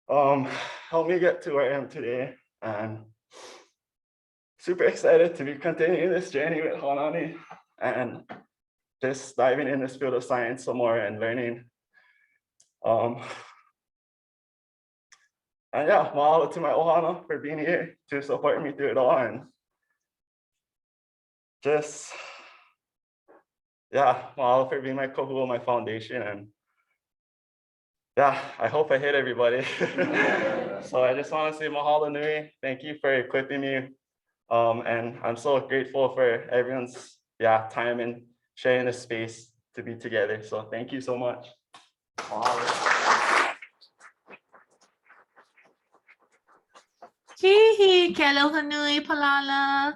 helped me get to where I am today. And super excited to be continuing this journey with Hanani and just diving in this field of science some more and learning. And yeah, mahalo to my ohana for being here to support me through it all. And just, yeah, mahalo for being my kohu, my foundation. And yeah, I hope I hit everybody. So I just want to say mahalo nui. Thank you for equipping me. And I'm so grateful for everyone's time and sharing this space to be together. So thank you so much. Mahalo. Hihi, ke aloha nui palala.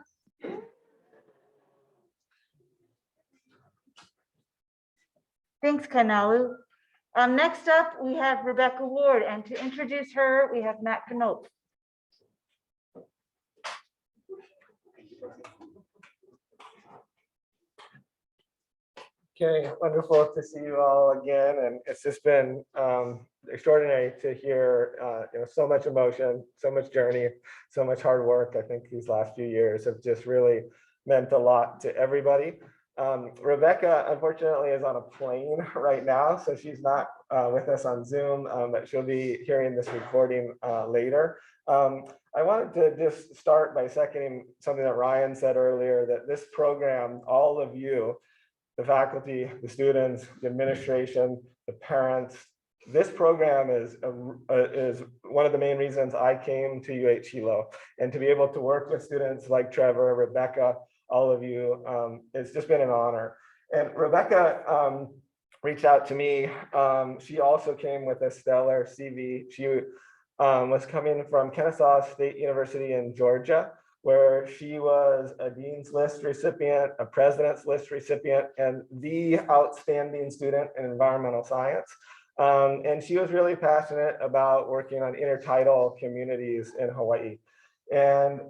Thanks, Kainalu. Next up, we have Rebecca Ward, and to introduce her, we have Matt Knope. Okay, wonderful to see you all again, and it's just been extraordinary to hear so much emotion, so much journey, so much hard work. I think these last few years have just really meant a lot to everybody. Rebecca, unfortunately, is on a plane right now, so she's not with us on Zoom, but she'll be hearing this recording later. I wanted to just start by seconding something that Ryan said earlier, that this program, all of you, the faculty, the students, the administration, the parents, this program is one of the main reasons I came to UH Hilo, and to be able to work with students like Trevor, Rebecca, all of you, it's just been an honor. And Rebecca reached out to me. She also came with a stellar CV. She was coming from Kennesaw State University in Georgia, where she was a Dean's List recipient, a President's List recipient, and the outstanding student in environmental science. And she was really passionate about working on intertidal communities in Hawaii. And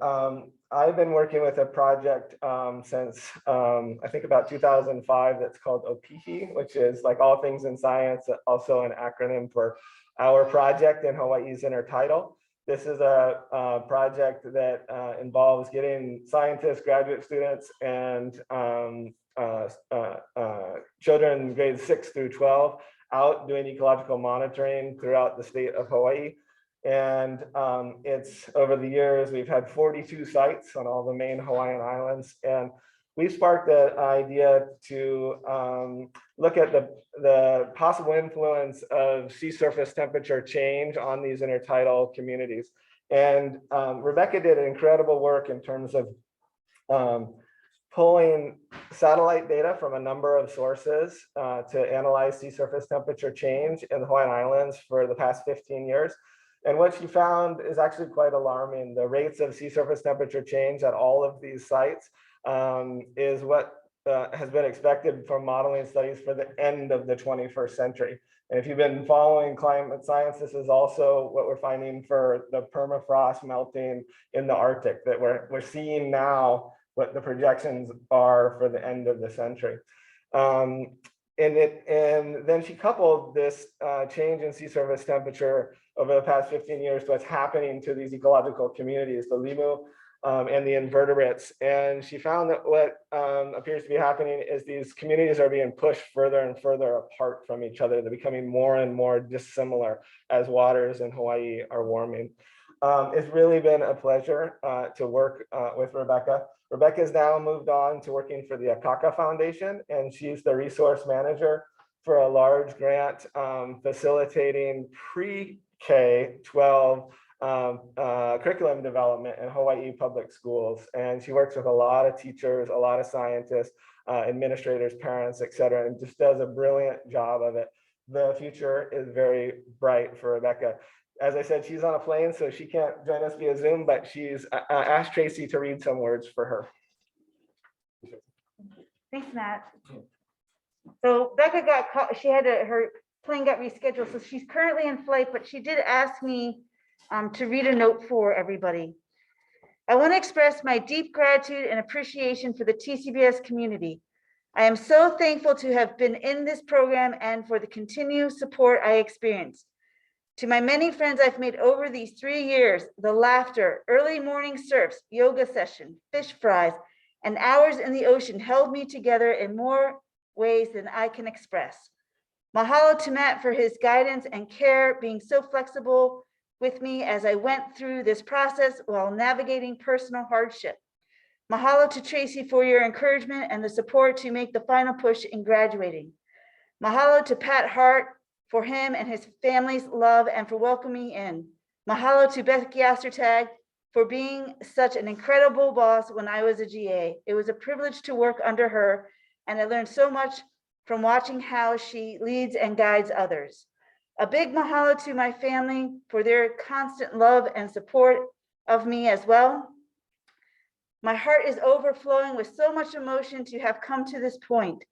I've been working with a project since I think about 2005 that's called OPIHI, which is like all things in science, also an acronym for Our Project in Hawaii's Intertidal. This is a project that involves getting scientists, graduate students, and children grades 6 through 12 out doing ecological monitoring throughout the state of Hawaii. And it's over the years, we've had 42 sites on all the main Hawaiian islands. And we sparked the idea to look at the possible influence of sea surface temperature change on these intertidal communities. And Rebecca did incredible work in terms of pulling satellite data from a number of sources to analyze sea surface temperature change in the Hawaiian Islands for the past 15 years. And what she found is actually quite alarming. The rates of sea surface temperature change at all of these sites is what has been expected from modeling studies for the end of the 21st century. And if you've been following climate science, this is also what we're finding for the permafrost melting in the Arctic, that we're seeing now what the projections are for the end of the century. And then she coupled this change in sea surface temperature over the past 15 years to what's happening to these ecological communities, the limu and the invertebrates. And she found that what appears to be happening is these communities are being pushed further and further apart from each other. They're becoming more and more dissimilar as waters in Hawaii are warming. It's really been a pleasure to work with Rebecca. Rebecca's now moved on to working for the Akaka Foundation, and she's the resource manager for a large grant facilitating pre-K-12 curriculum development in Hawaii public schools. And she works with a lot of teachers, a lot of scientists, administrators, parents, et cetera, and just does a brilliant job of it. the future is very bright for Rebecca. As I said, she's on a plane, so she can't join us via Zoom, but she's asked Tracy to read some words for her. Thanks, Matt. So Becca got caught, she had her plane got rescheduled, so she's currently in flight, but she did ask me to read a note for everybody. I want to express my deep gratitude and appreciation for the TCBS community. I am so thankful to have been in this program and for the continued support I experienced. To my many friends I've made over these 3 years, the laughter, early morning surfs, yoga session, fish fries, and hours in the ocean held me together in more ways than I can express. Mahalo to Matt for his guidance and care, being so flexible with me as I went through this process while navigating personal hardship. Mahalo to Tressie for your encouragement and the support to make the final push in graduating. Mahalo to Pat Hart for him and his family's love and for welcoming me in. Mahalo to Becky Ostertag for being such an incredible boss when I was a GA. It was a privilege to work under her, and I learned so much from watching how she leads and guides others. A big mahalo to my family for their constant love and support of me as well. My heart is overflowing with so much emotion to have come to this point.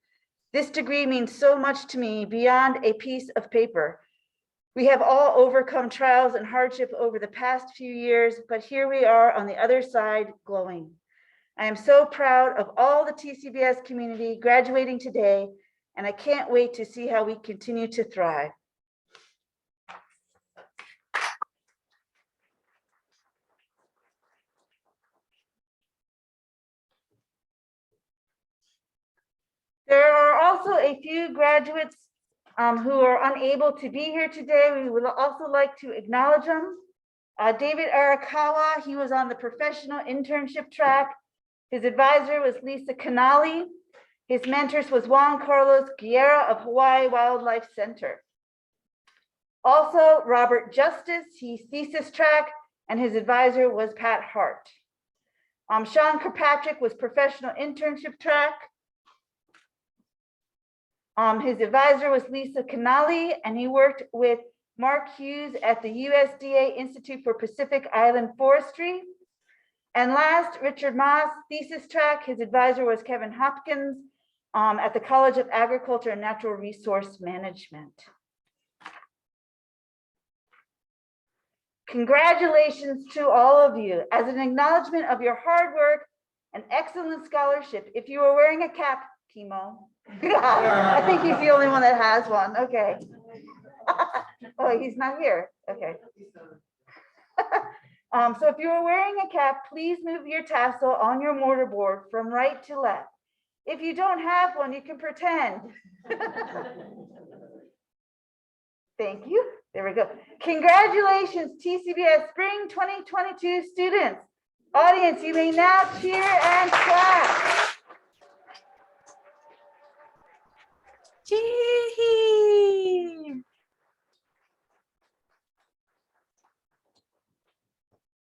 This degree means so much to me beyond a piece of paper. We have all overcome trials and hardship over the past few years, but here we are on the other side glowing. I am so proud of all the TCBS community graduating today, and I can't wait to see how we continue to thrive. There are also a few graduates who are unable to be here today. We would also like to acknowledge them. David Arakawa, he was on the professional internship track. His advisor was Lisa Kainalu. His mentors was Juan Carlos Guerra of Hawaii Wildlife Center. Also, Robert Justice, he's Thesis track, and his advisor was Pat Hart. Sean Kirkpatrick was professional internship track. His advisor was Lisa Kainalu, and he worked with Mark Hughes at the USDA Institute for Pacific Island Forestry. And last, Richard Masse, thesis track. His advisor was Kevin Hopkins at the College of Agriculture and Natural Resource Management. Congratulations to all of you. As an acknowledgement of your hard work and excellent scholarship, if you are wearing a cap, Kimo, I think he's the only one that has one. Okay. Oh, he's not here. Okay. So if you are wearing a cap, please move your tassel on your mortarboard from right to left. If you don't have one, you can pretend. Thank you. There we go. Congratulations, TCBS Spring 2022 students. Audience, you may now cheer and clap. Chee-hee.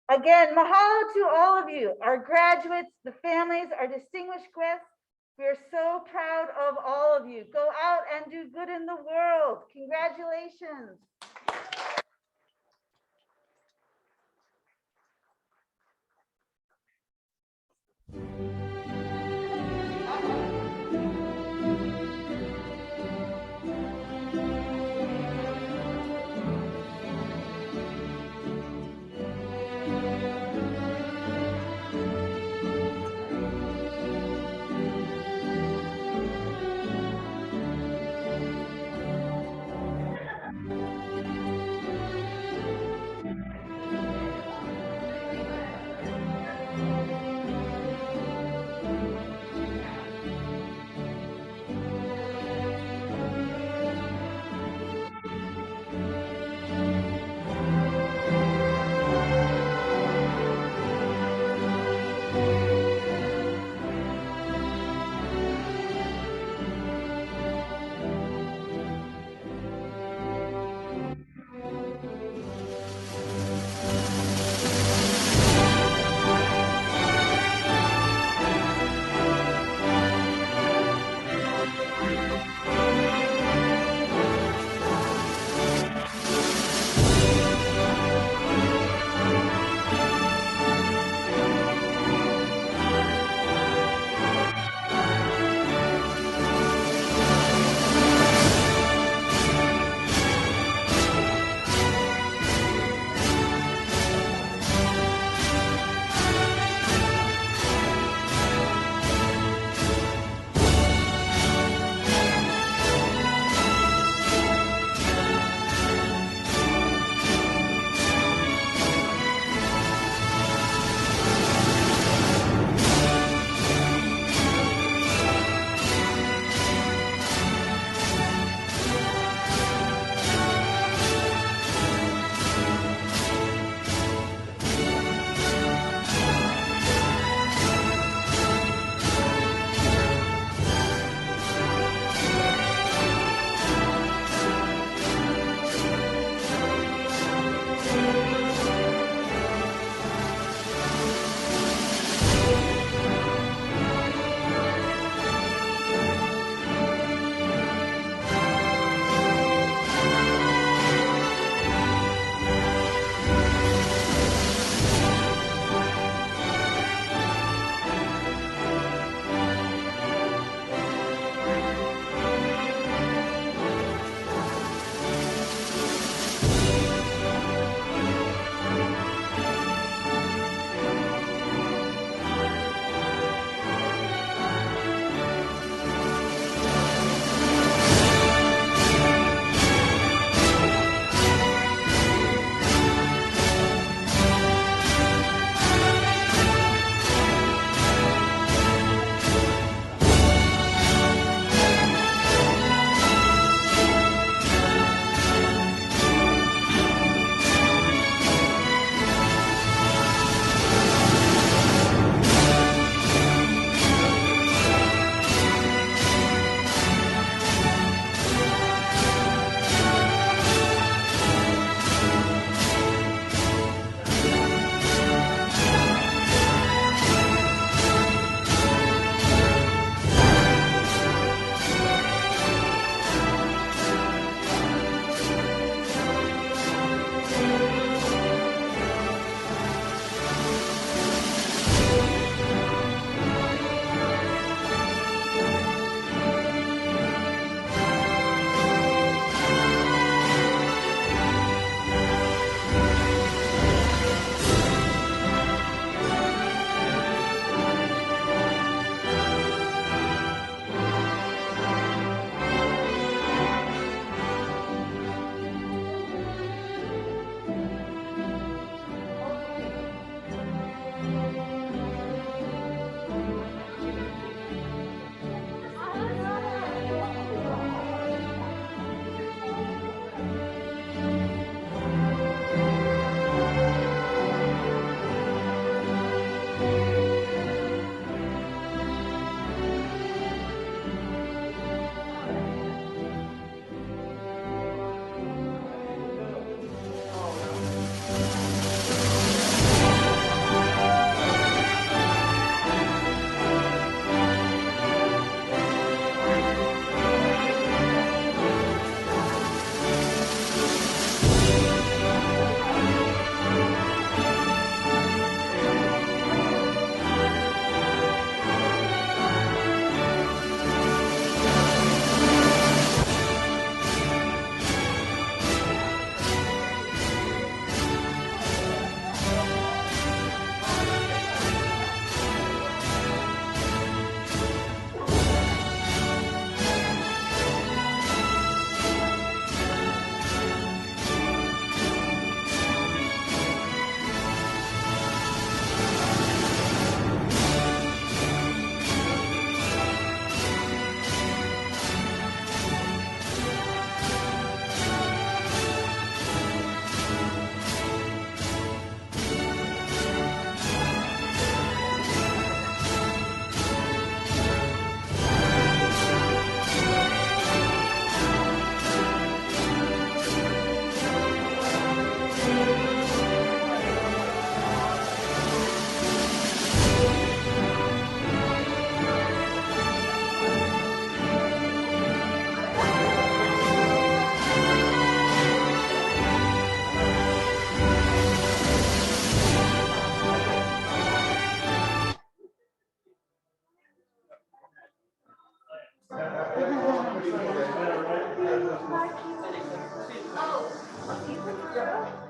Again, mahalo to all of you, our graduates, the families, our distinguished guests. We are so proud of all of you. Go out and do good in the world. Congratulations. Oh,